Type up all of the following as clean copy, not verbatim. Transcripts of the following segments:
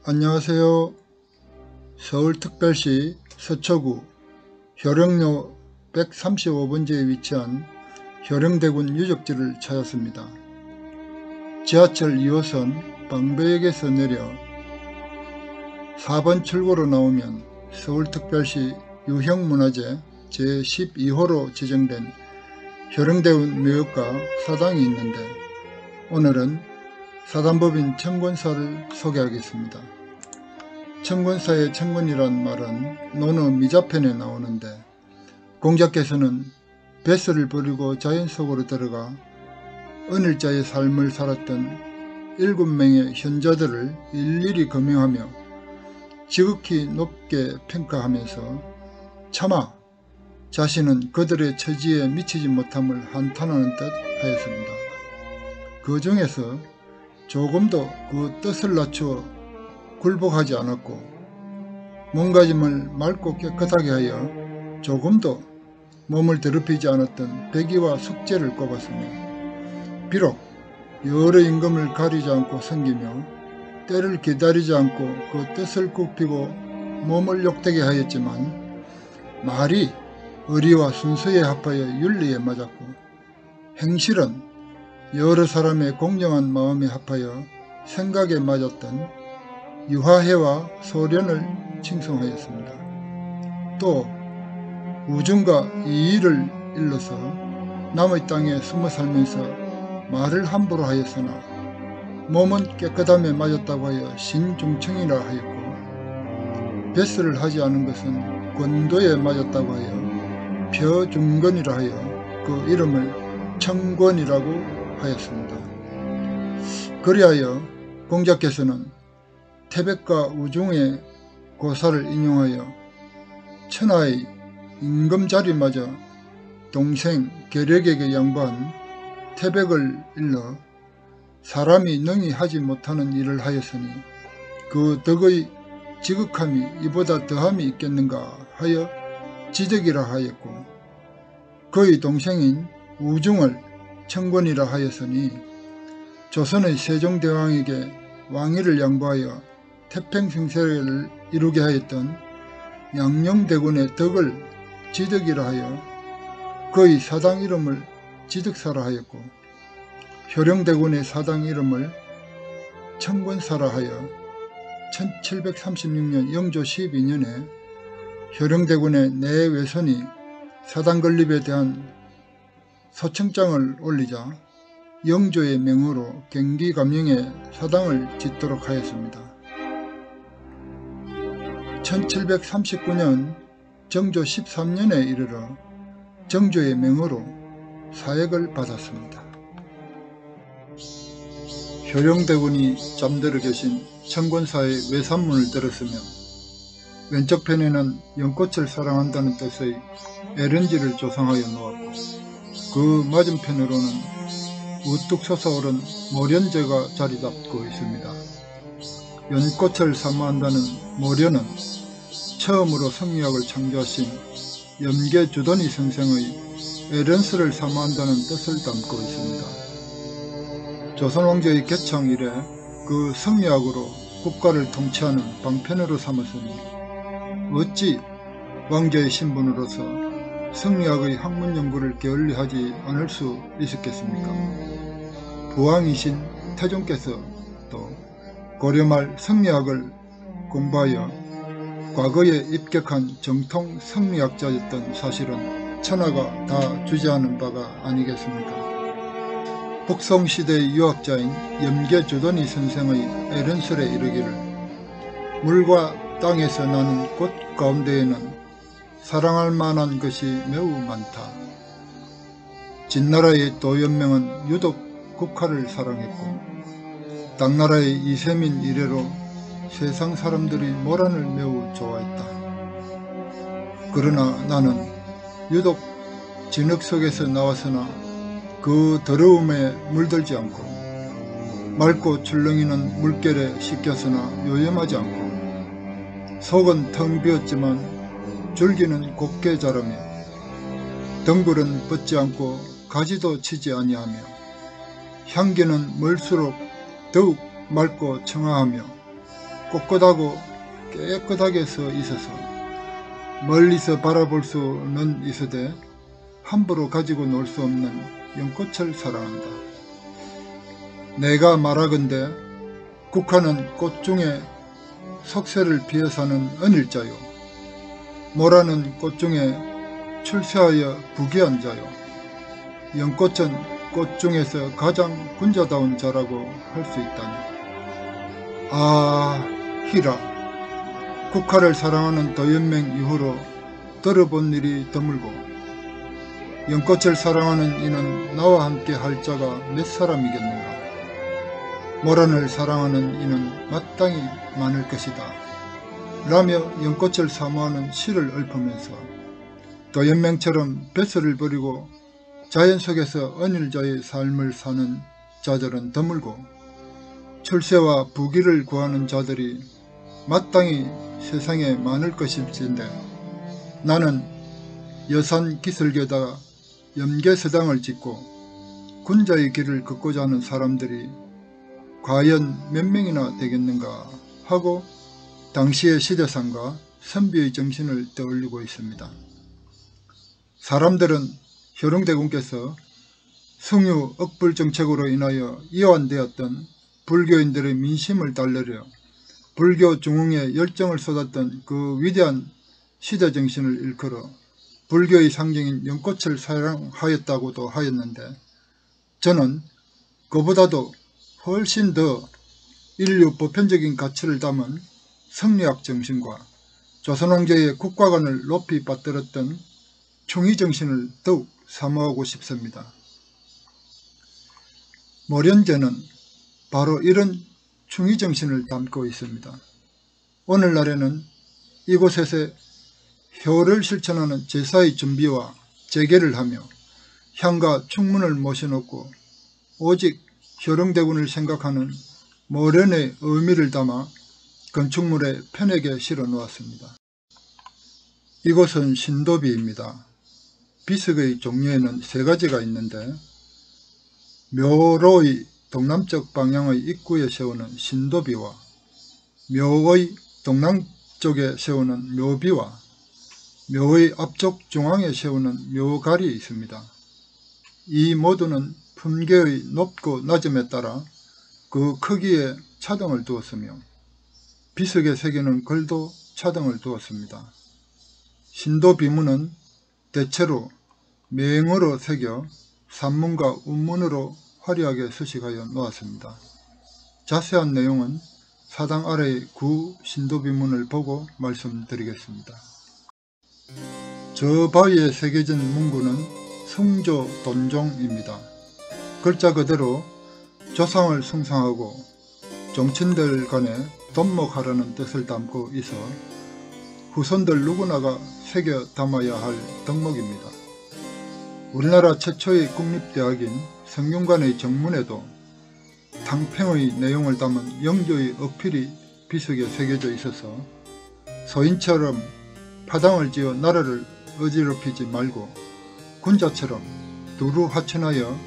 안녕하세요. 서울특별시 서초구 효령로 135번지에 위치한 효령대군 유적지를 찾았습니다. 지하철 2호선 방배역에서 내려 4번 출구로 나오면 서울특별시 유형문화재 제12호로 지정된 효령대군 묘역과 사당이 있는데, 오늘은 사단법인 청권사를 소개하겠습니다. 청권사의 청권이란 말은 논어 미자편에 나오는데, 공자께서는 뱃설을 버리고 자연 속으로 들어가 은일자의 삶을 살았던 7명의 현자들을 일일이 거명하며 지극히 높게 평가하면서 차마 자신은 그들의 처지에 미치지 못함을 한탄하는 듯 하였습니다. 그 중에서 조금도 그 뜻을 낮추어 굴복하지 않았고, 몸가짐을 맑고 깨끗하게 하여 조금도 몸을 더럽히지 않았던 백의와 숙제를 꼽았으며, 비록 여러 임금을 가리지 않고 섬기며 때를 기다리지 않고 그 뜻을 굽히고 몸을 욕되게 하였지만, 말이 의리와 순수에 합하여 윤리에 맞았고, 행실은 여러 사람의 공정한 마음에 합하여 생각에 맞았던 유화혜와 소련을 칭송하였습니다. 또 우중과 이의를 일러서 남의 땅에 숨어 살면서 말을 함부로 하였으나 몸은 깨끗함에 맞았다고 하여 신중청이라 하였고, 뱃설을 하지 않은 것은 권도에 맞았다고 하여 표중건이라 하여 그 이름을 청권이라고 하였습니다. 그리하여 공자께서는 태백과 우중의 고사를 인용하여 천하의 임금자리마저 동생 계력에게 양보한 태백을 일러 사람이 능히 하지 못하는 일을 하였으니 그 덕의 지극함이 이보다 더함이 있겠는가 하여 지적이라 하였고, 그의 동생인 우중을 청권이라 하였으니 조선의 세종대왕에게 왕위를 양보하여 태평승세를 이루게 하였던 양녕대군의 덕을 지덕이라 하여 그의 사당 이름을 지덕사라 하였고, 효령대군의 사당 이름을 청권사라 하여 1736년 영조 12년에 효령대군의 내외손이 사당 건립에 대한 소청장을 올리자 영조의 명으로 경기감영에 사당을 짓도록 하였습니다. 1739년 정조 13년에 이르러 정조의 명으로 사역을 받았습니다. 효령대군이 잠들어 계신 청권사의 외산문을 들었으면 왼쪽편에는 연꽃을 사랑한다는 뜻의 에른지를 조성하여 놓았고, 그 맞은편으로는 우뚝 솟아오른 모련제가 자리 잡고 있습니다. 연꽃을 사모한다는 모련은 처음으로 성리학을 창조하신 염계주돈이 선생의 에른스를 사모한다는 뜻을 담고 있습니다. 조선왕조의 개창 이래 그 성리학으로 국가를 통치하는 방편으로 삼았으니 어찌 왕조의 신분으로서 성리학의 학문 연구를 게을리하지 않을 수 있었겠습니까? 부왕이신 태종께서 또 고려말 성리학을 공부하여 과거에 입격한 정통 성리학자였던 사실은 천하가 다 주지하는 바가 아니겠습니까? 북송시대의 유학자인 염계주돈이 선생의 에른설에 이르기를, 물과 땅에서 나는 꽃 가운데에는 사랑할 만한 것이 매우 많다. 진나라의 도연명은 유독 국화를 사랑했고, 당나라의 이세민 이래로 세상 사람들이 모란을 매우 좋아했다. 그러나 나는 유독 진흙 속에서 나왔으나 그 더러움에 물들지 않고, 맑고 출렁이는 물결에 씻겼으나 요염하지 않고, 속은 텅 비었지만 줄기는 곱게 자라며, 덩굴은 뻗지 않고 가지도 치지 아니하며, 향기는 멀수록 더욱 맑고 청아하며 꼿꼿하고 깨끗하게 서 있어서 멀리서 바라볼 수는 있으되 함부로 가지고 놀 수 없는 연꽃을 사랑한다. 내가 말하건대 국화는 꽃 중에 석쇠를 피해 사는 언일자요, 모라는 꽃 중에 출세하여 부귀한 자요, 연꽃은 꽃 중에서 가장 군자다운 자라고 할 수 있다니. 아, 희라. 국화를 사랑하는 도연맹 이후로 들어본 일이 드물고 연꽃을 사랑하는 이는 나와 함께 할 자가 몇 사람이겠는가. 모란을 사랑하는 이는 마땅히 많을 것이다 라며 연꽃을 사모하는 시를 읊으면서 도연맹처럼 벼슬을 버리고 자연 속에서 언일자의 삶을 사는 자들은 드물고 출세와 부귀를 구하는 자들이 마땅히 세상에 많을 것일진데, 나는 여산기슭에다가 염계서당을 짓고 군자의 길을 걷고자 하는 사람들이 과연 몇 명이나 되겠는가 하고 당시의 시대상과 선비의 정신을 떠올리고 있습니다. 사람들은 효령대군께서 승유 억불 정책으로 인하여 이완되었던 불교인들의 민심을 달래려 불교 중흥에 열정을 쏟았던 그 위대한 시대정신을 일컬어 불교의 상징인 연꽃을 사랑하였다고도 하였는데, 저는 그보다도 훨씬 더 인류 보편적인 가치를 담은 성리학 정신과 조선왕조의 국가관을 높이 받들었던 충의정신을 더욱 사모하고 싶습니다. 모련제는 바로 이런 충의정신을 담고 있습니다. 오늘날에는 이곳에서 효를 실천하는 제사의 준비와 재개를 하며 향과 충문을 모셔놓고 오직 효령대군을 생각하는 모련의 의미를 담아 건축물에 편하게 실어 놓았습니다. 이곳은 신도비입니다. 비석의 종류에는 세 가지가 있는데, 묘로의 동남쪽 방향의 입구에 세우는 신도비와 묘의 동남쪽에 세우는 묘비와 묘의 앞쪽 중앙에 세우는 묘갈이 있습니다. 이 모두는 품계의 높고 낮음에 따라 그 크기에 차등을 두었으며 비석에 새기는 글도 차등을 두었습니다. 신도비문은 대체로 맹으로 새겨 산문과 운문으로 화려하게 수식하여 놓았습니다. 자세한 내용은 사당 아래의 구 신도비문을 보고 말씀드리겠습니다. 저 바위에 새겨진 문구는 승조 돈종입니다. 글자 그대로 조상을 숭상하고 종친들 간에 돈목하라는 뜻을 담고 있어 후손들 누구나가 새겨 담아야 할 덕목입니다. 우리나라 최초의 국립대학인 성균관의 정문에도 탕평의 내용을 담은 영조의 어필이 비석에 새겨져 있어서 소인처럼 파당을 지어 나라를 어지럽히지 말고 군자처럼 두루 하천하여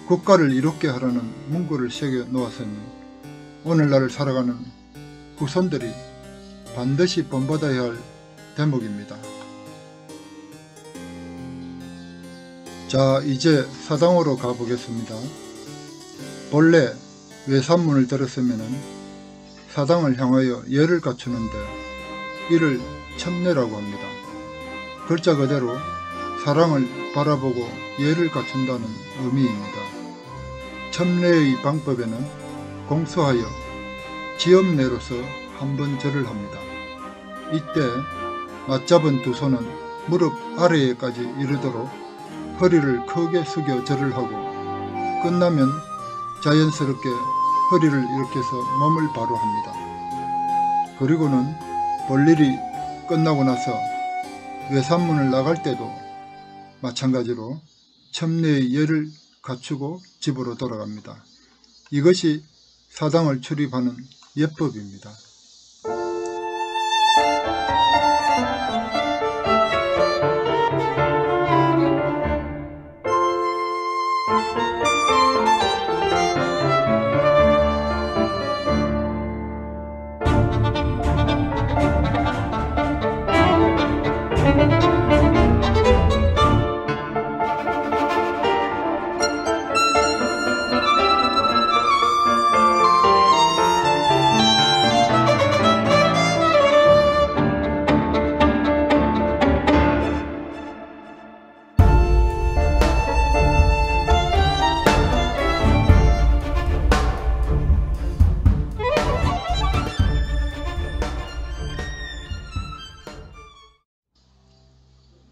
국가를 이롭게 하라는 문구를 새겨 놓았으니 오늘날을 살아가는 후손들이 반드시 본받아야 할 대목입니다. 자, 이제 사당으로 가보겠습니다. 본래 외산문을 들었으면 사당을 향하여 예를 갖추는데 이를 첨례라고 합니다. 글자 그대로 사랑을 바라보고 예를 갖춘다는 의미입니다. 첨례의 방법에는 공수하여 지엄례로서 한번 절을 합니다. 이때 맞잡은 두 손은 무릎 아래에까지 이르도록 허리를 크게 숙여 절을 하고 끝나면 자연스럽게 허리를 일으켜서 몸을 바로 합니다. 그리고는 볼일이 끝나고 나서 외산문을 나갈 때도 마찬가지로 첨례의 예를 갖추고 집으로 돌아갑니다. 이것이 사당을 출입하는 예법입니다.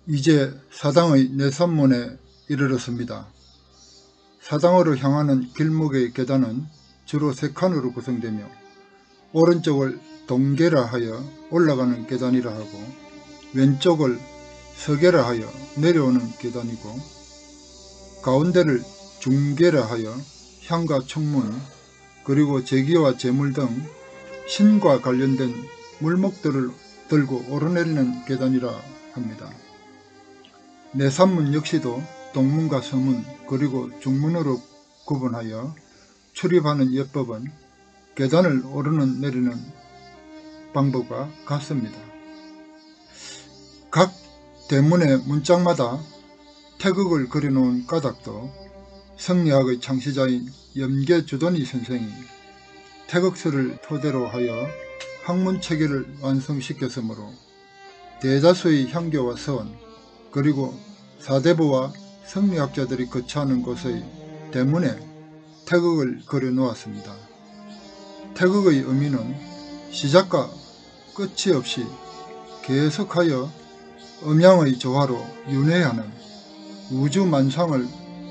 이제 사당의 내산문에 이르렀습니다. 사당으로 향하는 길목의 계단은 주로 3칸으로 구성되며 오른쪽을 동계라 하여 올라가는 계단이라 하고 왼쪽을 서계라 하여 내려오는 계단이고 가운데를 중계라 하여 향과 청문 그리고 제기와 제물 등 신과 관련된 물목들을 들고 오르내리는 계단이라 합니다. 내산문 역시도 동문과 서문 그리고 중문으로 구분하여 출입하는 예법은 계단을 오르는 내리는 방법과 같습니다. 각 대문의 문짝마다 태극을 그려놓은 까닭도 성리학의 창시자인 염계주돈이 선생이 태극서를 토대로 하여 학문체계를 완성시켰으므로 대다수의 향교와 선 그리고 사대부와 성리학자들이 거처하는 곳의 대문에 태극을 그려놓았습니다. 태극의 의미는 시작과 끝이 없이 계속하여 음양의 조화로 윤회하는 우주만상을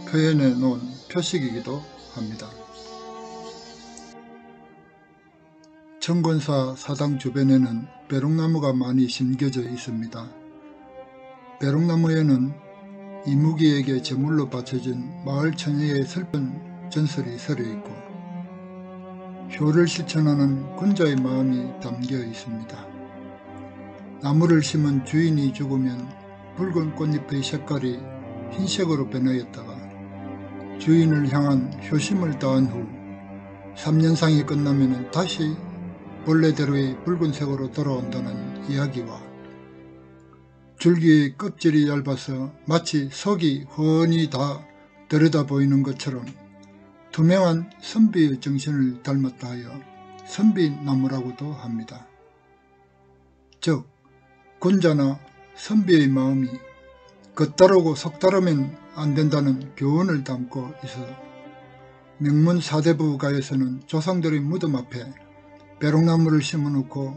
표현해 놓은 표식이기도 합니다. 청권사 사당 주변에는 벼룩나무가 많이 심겨져 있습니다. 벼룩나무에는 이무기에게 제물로 바쳐진 마을 처녀의 슬픈 전설이 서려있고 효를 실천하는 군자의 마음이 담겨 있습니다. 나무를 심은 주인이 죽으면 붉은 꽃잎의 색깔이 흰색으로 변하였다가 주인을 향한 효심을 다한 후 3년상이 끝나면 다시 본래대로의 붉은색으로 돌아온다는 이야기와 줄기의 껍질이 얇아서 마치 속이 훤히 다 들여다보이는 것처럼 투명한 선비의 정신을 닮았다 하여 선비나무라고도 합니다. 즉 군자나 선비의 마음이 겉다르고 속다르면 안된다는 교훈을 담고 있어 명문 사대부가에서는 조상들의 무덤 앞에 벼룩나무를 심어놓고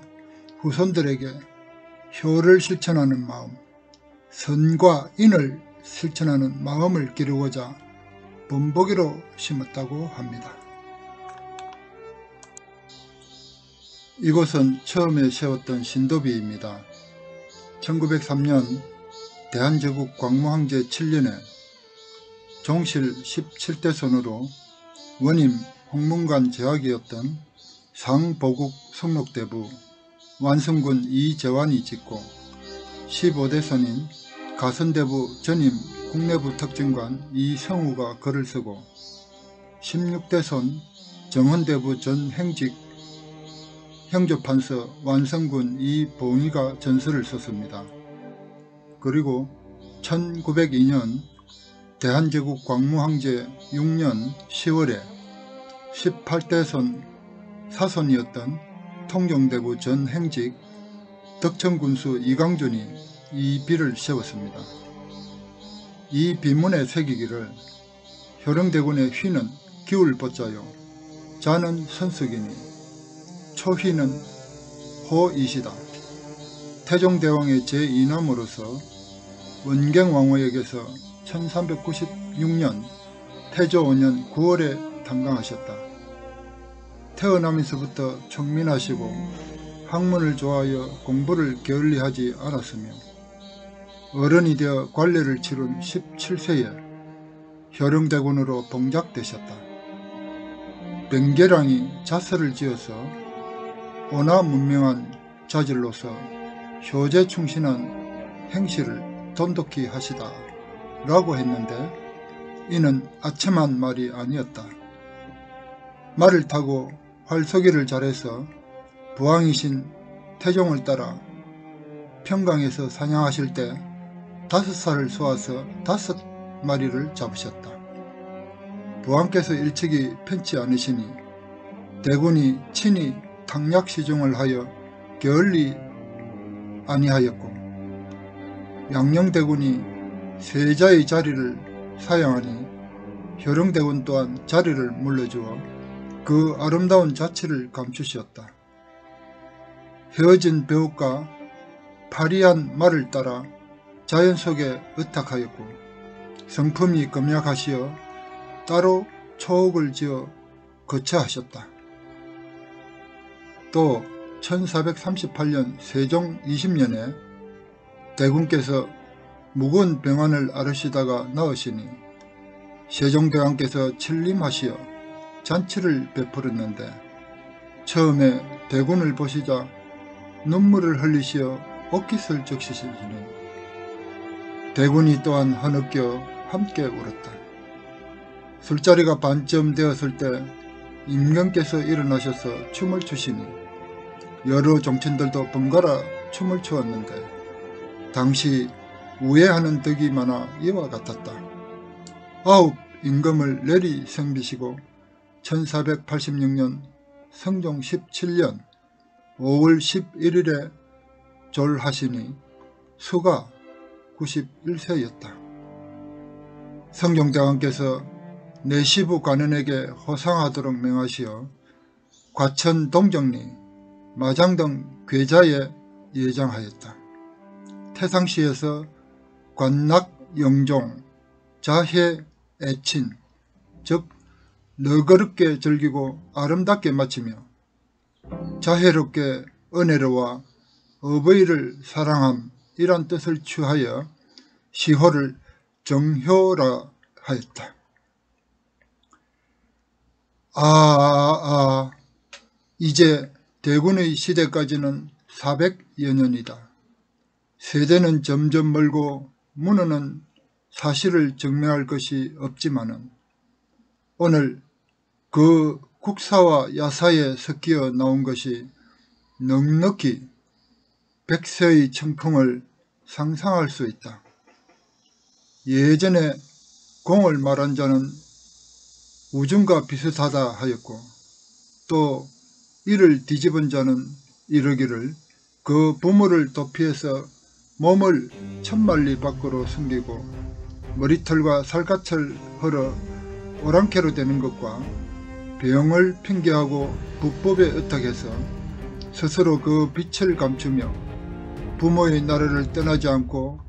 후손들에게 효를 실천하는 마음, 선과 인을 실천하는 마음을 기르고자 본보기로 심었다고 합니다. 이곳은 처음에 세웠던 신도비입니다. 1903년 대한제국 광무황제 7년에 종실 17대손으로 원임 홍문관 제학이었던 상보국 성록대부 완성군 이재환이 짓고 15대손인 가선대부 전임 국내부 특징관 이성우가 글을 쓰고 16대손 정헌대부 전행직 형조판서 완성군 이봉희가 전서를 썼습니다. 그리고 1902년 대한제국 광무황제 6년 10월에 18대손 사손이었던 통정대부 전행직 덕천군수 이강준이 이 비를 세웠습니다. 이 비문에 새기기를 효령대군의 휘는 기울보자요 자는 선석이니 초휘는 호이시다. 태종대왕의 제2남으로서 원경왕후에게서 1396년 태조 5년 9월에 탄광하셨다. 태어나면서부터 총민하시고 학문을 좋아하여 공부를 게을리하지 않았으며 어른이 되어 관례를 치룬 17세에 효령대군으로 봉작되셨다. 변계량이 자서를 지어서 오나문명한 자질로서 효제 충신한 행실을 돈독히 하시다 라고 했는데 이는 아첨한 말이 아니었다. 말을 타고 활쏘기를 잘해서 부왕이신 태종을 따라 평강에서 사냥하실 때 5살을 쏘아서 5마리를 잡으셨다. 부왕께서 일찍이 편치 않으시니 대군이 친히 탕약시중을 하여 게을리 아니하였고 양녕대군이 세자의 자리를 사양하니 효령대군 또한 자리를 물려주어 그 아름다운 자치를 감추셨다. 헤어진 배우가 파리한 말을 따라 자연 속에 의탁하였고 성품이 검약하시어 따로 초옥을 지어 거처하셨다. 또 1438년 세종 20년에 대군께서 무거운 병환을 앓으시다가 나으시니 세종대왕께서 칠림하시어 잔치를 베풀었는데 처음에 대군을 보시자 눈물을 흘리시어 옷깃을 적시시니 대군이 또한 흐느껴 함께 울었다. 술자리가 반쯤 되었을 때 임금께서 일어나셔서 춤을 추시니 여러 종친들도 번갈아 춤을 추었는데 당시 우애하는 덕이 많아 이와 같았다. 아홉 임금을 내리 생비시고 1486년 성종 17년 5월 11일에 졸하시니 수가 91세였다. 성종대왕께서 내시부 관원에게 호상하도록 명하시어 과천 동정리, 마장 등 괴자에 예장하였다. 태상시에서 관낙 영종, 자해 애친, 즉 너그럽게 즐기고 아름답게 마치며 자해롭게 은혜로와 어버이를 사랑함 이란 뜻을 취하여 시호를 정효라 하였다. 이제 대군의 시대까지는 400여 년이다. 세대는 점점 멀고 문헌은 사실을 증명할 것이 없지만은 오늘 그 국사와 야사에 섞여 나온 것이 넉넉히 백세의 청풍을 상상할 수 있다. 예전에 공을 말한 자는 우중과 비슷하다 하였고 또 이를 뒤집은 자는 이르기를 그 부모를 도피해서 몸을 1000만리 밖으로 숨기고 머리털과 살갗을 헐어 오랑캐로 되는 것과 병을 핑계하고 불법에 의탁해서 스스로 그 빛을 감추며 부모의 나라를 떠나지 않고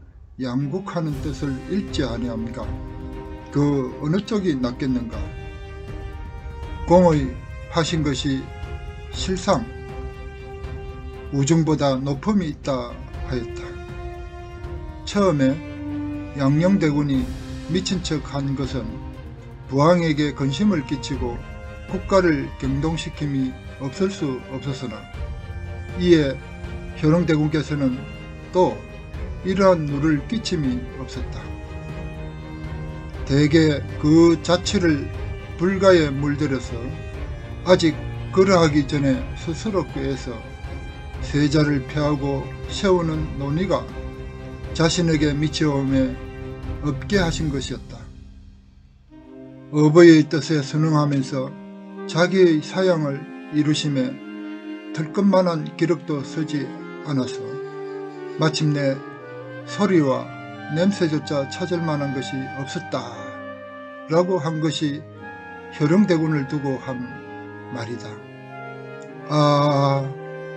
양국하는 뜻을 잃지 아니합니까? 그 어느 쪽이 낫겠는가? 공의 하신 것이 실상 우중보다 높음이 있다 하였다. 처음에 양녕대군이 미친 척 한 것은 부왕에게 근심을 끼치고 국가를 경동시킴이 없을 수 없었으나 이에 효령대군께서는 또 이러한 누를 끼침이 없었다. 대개 그 자취를 불가에 물들여서 아직 그러하기 전에 스스로 꾀해서 세자를 폐하고 세우는 논의가 자신에게 미쳐옴에 없게 하신 것이었다. 어버이의 뜻에 순응하면서 자기의 사양을 이루심에 들것만한 기록도 쓰지 않아서 마침내 소리와 냄새조차 찾을 만한 것이 없었다 라고 한 것이 효령대군을 두고 한 말이다.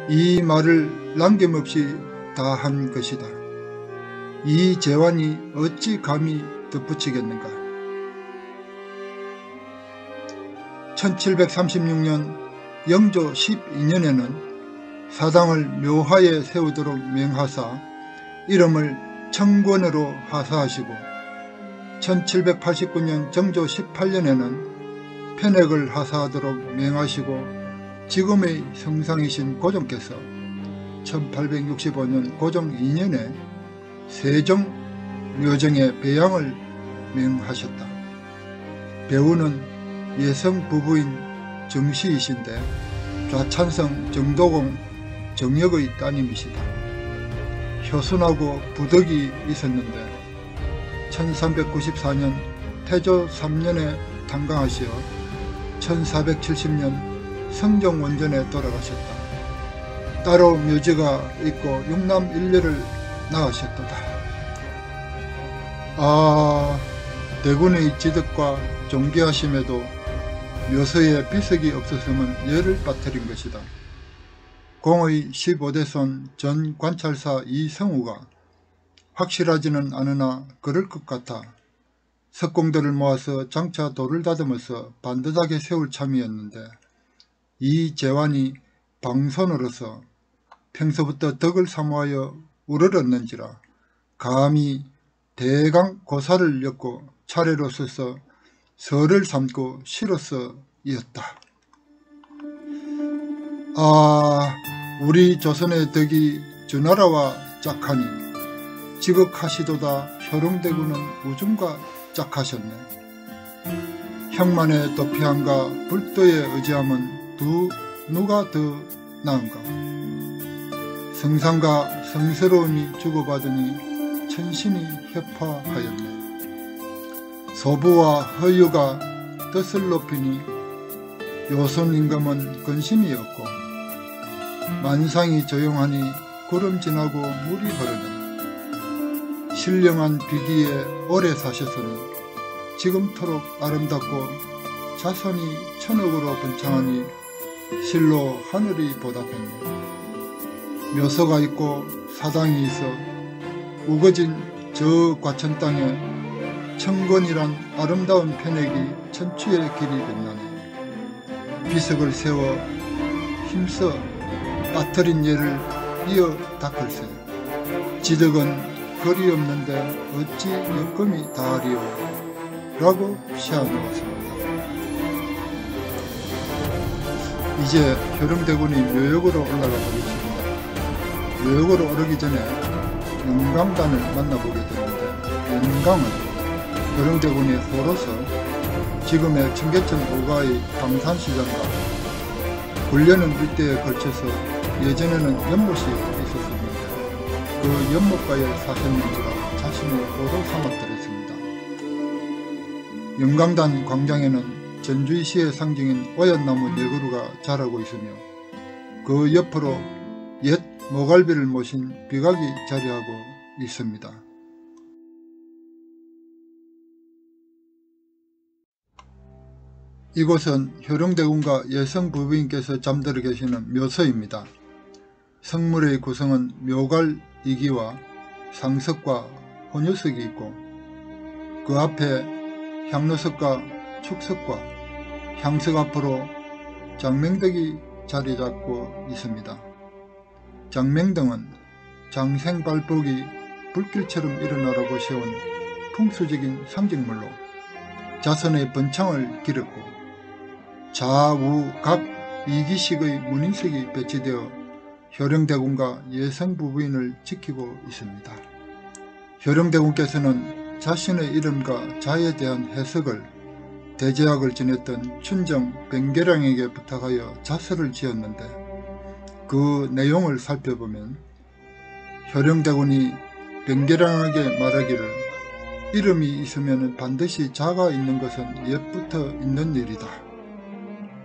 이 말을 남김없이 다 한 것이다. 이 재환이 어찌 감히 덧붙이겠는가. 1736년 영조 12년에는 사당을 묘화에 세우도록 명하사 이름을 청권으로 하사하시고 1789년 정조 18년에는 편액을 하사하도록 명하시고 지금의 성상이신 고종께서 1865년 고종 2년에 세종 묘정에 배양을 명하셨다. 배우는 예성 부부인 정씨이신데 좌찬성 정도공 정역의 따님이시다. 효순하고 부덕이 있었는데 1394년 태조 3년에 탄강하시어 1470년 성종원전에 돌아가셨다. 따로 묘지가 있고 육남 일녀를 낳으셨도다. 대군의 지덕과 존귀하심에도 묘서에 비석이 없었음은 열을 빠뜨린 것이다. 공의 15대 손 전 관찰사 이성우가 확실하지는 않으나 그럴 것 같아 석공들을 모아서 장차 돌을 다듬어서 반듯하게 세울 참이었는데 이 제환이 방손으로서 평소부터 덕을 사모하여 우러렀는지라 감히 대강 고사를 엮고 차례로 서서 설을 삼고 실어서이었다. 아, 우리 조선의 덕이 주나라와 짝하니 지극하시도다. 효령대군은 우중과 짝하셨네. 형만의 도피함과 불도의 의지함은 누가 더 나은가. 성상과 성스러움이 주고받으니 천신이 협화하였네. 소부와 허유가 뜻을 높이니 요손임금은 근심이 없고 만상이 조용하니 구름 지나고 물이 흐르네. 신령한 비기에 오래 사셨으니 지금토록 아름답고 자손이 천억으로 번창하니 실로 하늘이 보답했네. 묘소가 있고 사당이 있어 우거진 저 과천 땅에 청건이란 아름다운 편액이 천추의 길이 빛나네. 비석을 세워 힘써 빠뜨린 예를 이어 닦을세. 지덕은 거리 없는데 어찌 역금이 다하리오. 라고 시하놓았습니다. 이제 효령대군이 묘역으로 올라가 보겠습니다. 묘역으로 오르기 전에 영광단을 만나보게 되는데 영광은 효령대군의 호로서 지금의 청계천 5가의 방산시장과 굴려는 일대에 걸쳐서 예전에는 연못이 있었었는데 그 연못가에 사셨는지라 자신의 호로 삼았더랬습니다. 영광단 광장에는 전주시의 상징인 오얏나무 4그루가 자라고 있으며 그 옆으로 옛 모갈비를 모신 비각이 자리하고 있습니다. 이곳은 효령대군과 여성부부인께서 잠들어 계시는 묘서입니다. 성물의 구성은 묘갈이기와 상석과 혼유석이 있고 그 앞에 향로석과 축석과 향석 앞으로 장명덕이 자리 잡고 있습니다. 장명등은 장생발복이 불길처럼 일어나라고 세운 풍수적인 상징물로 자선의 번창을 기렸고 좌우 각 2기씩의 문인석이 배치되어 효령대군과 여성부부인을 지키고 있습니다. 효령대군께서는 자신의 이름과 자에 대한 해석을 대제학을 지냈던 춘정 변계량에게 부탁하여 자서를 지었는데 그 내용을 살펴보면 효령대군이 변계량에게 말하기를 이름이 있으면 반드시 자가 있는 것은 옛부터 있는 일이다.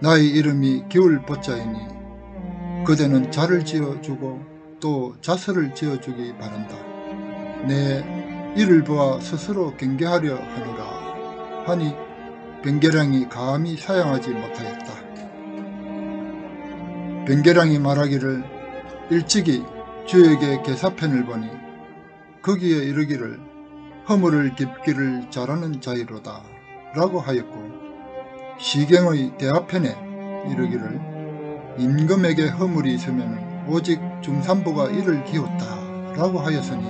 나의 이름이 기울보자이니 그대는 자를 지어주고 또 자서를 지어주기 바란다. 내 이를 보아 스스로 경계하려 하노라 하니 변계량이 감히 사양하지 못하였다. 변계량이 말하기를 일찍이 주에게 계사편을 보니 거기에 이르기를 허물을 깊기를 잘하는 자이로다 라고 하였고 시경의 대화편에 이르기를 임금에게 허물이 있으면 오직 중산부가 이를 기웠다 라고 하였으니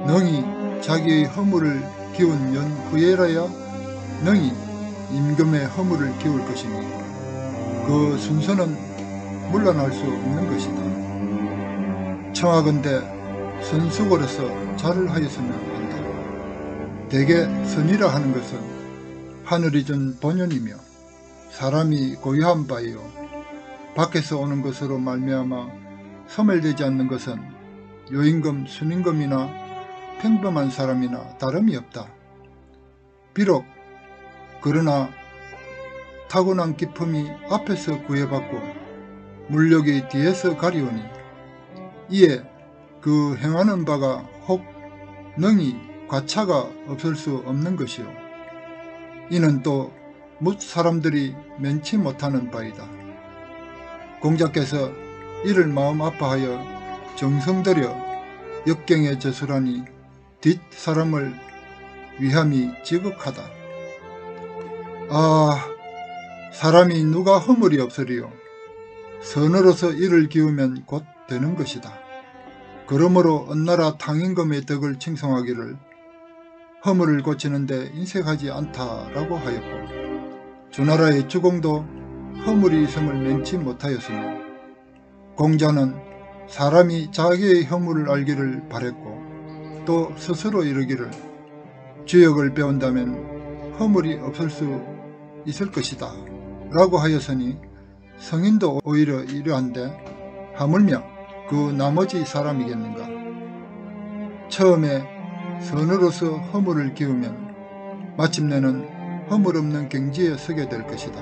능히 자기의 허물을 기운 연 후에라야 능히 임금의 허물을 기울 것이니 그 순서는 물러날 수 없는 것이다. 청하건대 선수고로서 자를 하였으면 한다. 대개 선이라 하는 것은 하늘이 준 본연이며 사람이 고유한 바이요 밖에서 오는 것으로 말미암아 소멸되지 않는 것은 요임금, 순임금이나 평범한 사람이나 다름이 없다. 비록 그러나 타고난 기품이 앞에서 구애받고 물욕이 뒤에서 가리오니 이에 그 행하는 바가 혹 능히 과차가 없을 수 없는 것이요 이는 또 뭇 사람들이 면치 못하는 바이다. 공자께서 이를 마음 아파하여 정성들여 역경에 저술하니 뒷사람을 위함이 지극하다. 아, 사람이 누가 허물이 없으리요. 선으로서 이를 기우면 곧 되는 것이다. 그러므로 언나라 탕임금의 덕을 칭송하기를 허물을 고치는데 인색하지 않다라고 하였고, 주나라의 주공도 허물이 있음을 면치 못하였으며, 공자는 사람이 자기의 허물을 알기를 바랬고, 또 스스로 이르기를 주역을 배운다면 허물이 없을 수 있을 것이다 라고 하였으니, 성인도 오히려 이러한데 하물며 그 나머지 사람이겠는가. 처음에 선으로서 허물을 기우면 마침내는 허물 없는 경지에 서게 될 것이다.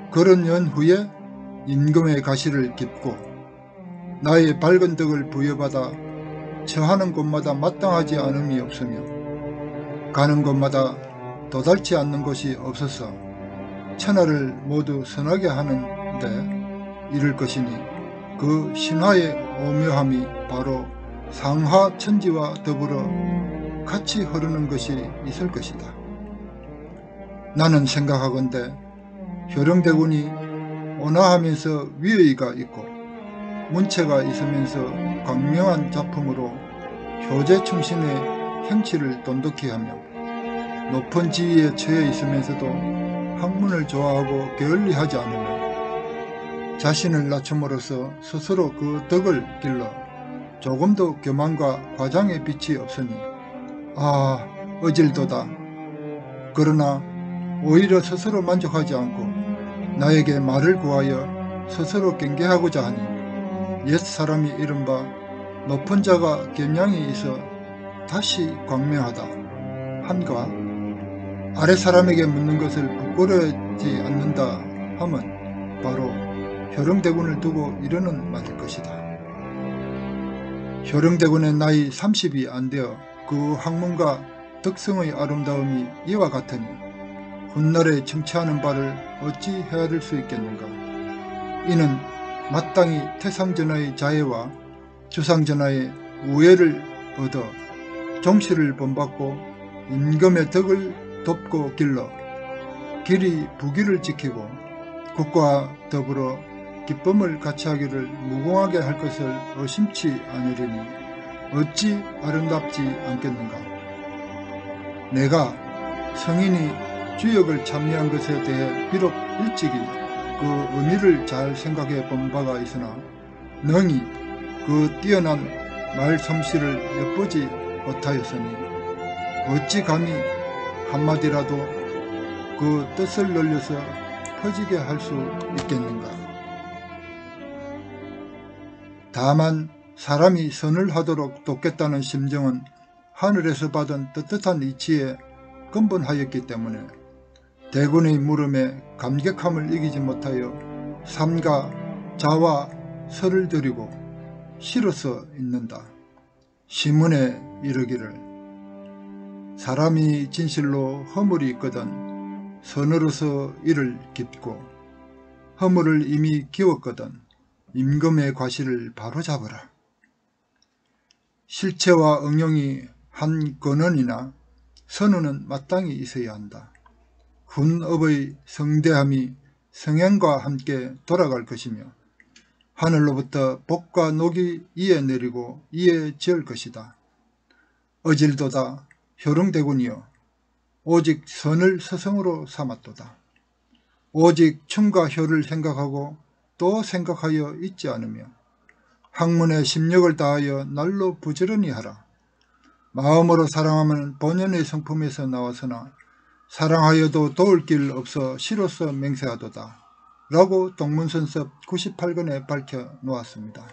그런 연후에 임금의 가시를 깁고 나의 밝은 덕을 부여받아 처하는 곳마다 마땅하지 않음이 없으며 가는 곳마다 도달치 않는 곳이 없어서 천하를 모두 선하게 하는데 이를 것이니, 그 신화의 오묘함이 바로 상하천지와 더불어 같이 흐르는 것이 있을 것이다. 나는 생각하건대 효령대군이 온화하면서 위의가 있고 문체가 있으면서 광명한 작품으로 효제충신의 행치를 돈독히 하며 높은 지위에 처해 있으면서도 학문을 좋아하고 게을리하지 않으며 자신을 낮춤으로써 스스로 그 덕을 길러 조금도 교만과 과장의 빛이 없으니 아, 어질도다. 그러나 오히려 스스로 만족하지 않고 나에게 말을 구하여 스스로 경계하고자 하니 옛사람이 이른바 높은 자가 겸양이 있어 다시 광명하다 한가, 아랫사람에게 묻는 것을 부끄러워하지 않는다 함은 바로 효령대군을 두고 이르는 말일 것이다. 효령대군의 나이 30이 안 되어 그 학문과 덕성의 아름다움이 이와 같으니 훗날에 청취하는 바를 어찌 헤아릴 수 있겠는가. 이는 마땅히 태상전하의 자애와 주상전하의 우애를 얻어 종시를 본받고 임금의 덕을 돕고 길러 길이 부귀를 지키고 국가와 더불어 기쁨을 같이 하기를 무공하게 할 것을 의심치 않으리니 어찌 아름답지 않겠는가. 내가 성인이 주역을 참여한 것에 대해 비록 일찍이 그 의미를 잘 생각해 본 바가 있으나 능히 그 뛰어난 말솜씨를 엿보지 못하였으니 어찌 감히 한마디라도 그 뜻을 늘려서 퍼지게 할 수 있겠는가. 다만 사람이 선을 하도록 돕겠다는 심정은 하늘에서 받은 떳떳한 이치에 근본하였기 때문에 대군의 물음에 감격함을 이기지 못하여 삼가 자와 설을 드리고 실어서 있는다. 시문에 이르기를 사람이 진실로 허물이 있거든 선으로서 이를 깁고 허물을 이미 기웠거든 임금의 과실을 바로잡으라. 실체와 응용이 한 근원이나 선언은 마땅히 있어야 한다. 훈업의 성대함이 성행과 함께 돌아갈 것이며 하늘로부터 복과 녹이 이에 내리고 이에 지을 것이다. 어질도다 효령대군이여 오직 선을 서성으로 삼았도다. 오직 춤과 효를 생각하고 또 생각하여 있지 않으며 학문에 심력을 다하여 날로 부지런히 하라. 마음으로 사랑하면 본연의 성품에서 나왔으나 사랑하여도 도울 길 없어 시로서 맹세하도다 라고 동문선섭 98권에 밝혀 놓았습니다.